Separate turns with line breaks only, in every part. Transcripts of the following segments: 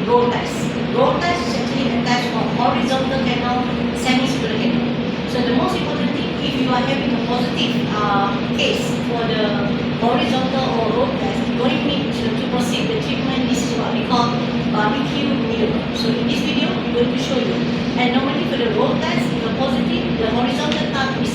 roll test. Roll test is actually a test for horizontal canal, semicircular canal. So the most important thing, if you are having a positive case for the horizontal or roll test, you don't need to proceed the treatment. This is what we call barbecue maneuver. So in this video, I'm going to show you. And normally for the roll test, if you're positive, the horizontal tab is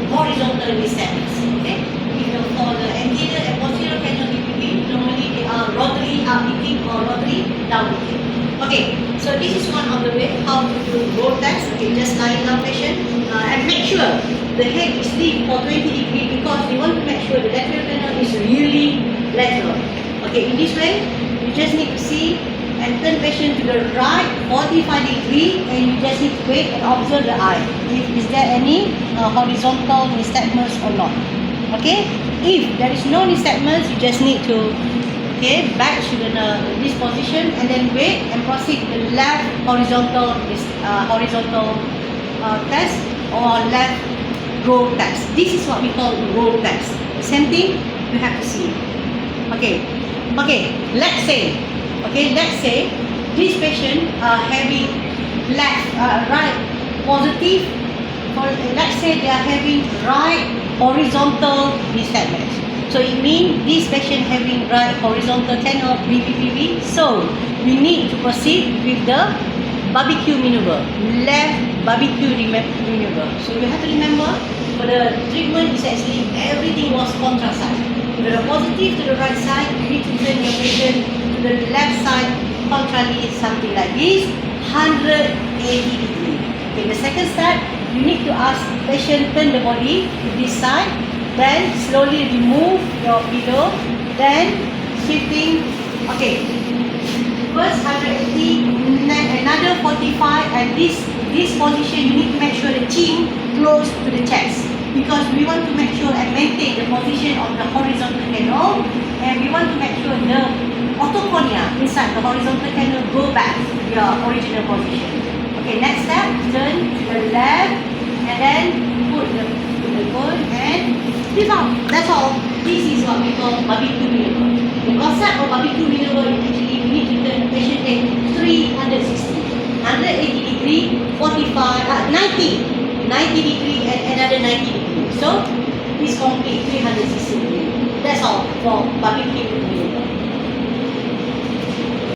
horizontally established. Okay? If you're for the anterior and posterior canal DPP, normally they are rotary upbeating or rotary downbeating. Okay, so this is one of the way how to do roll test. Okay, just lie down patient and make sure the head is deep for 20 degrees because we want to make sure the lateral canal is really lateral. Okay, in this way, you just need to see and turn patient to the right 45 degrees and you just need to wait and observe the eye. Is there any horizontal nystagmus or not? Okay, if there is no nystagmus, you just need to back to this position and then wait and proceed to the left horizontal test or left roll test. This is what we call roll test. Same thing, you have to see. Okay, let's say this patient having right positive. Let's say they are having right horizontal nystagmus. So it means this patient having right horizontal canal BPPV. So we need to proceed with the barbecue maneuver, left barbecue maneuver. So you have to remember for the treatment is actually everything was contra side. If you're positive to the right side, you need to turn your patient to the left side contrarily, something like this, 180 degrees. Okay, the second step, you need to ask patient turn the body to this side. Then slowly remove your pillow. Then shifting. Okay. First 180, another 45, and this position you need to make sure the chin close to the chest because we want to make sure and maintain the position of the horizontal canal, and we want to make sure the otoconia inside the horizontal canal go back to your original position. Okay. Next step, turn to the left, and then put the bone and lift out. That's all. This is what we call barbecue maneuver. The concept of barbecue maneuver is actually we need to turn the patient head 360, 180 degree, 45, 90 degree, and another 90 degree. So this complete 360 degree. That's all for barbecue maneuver.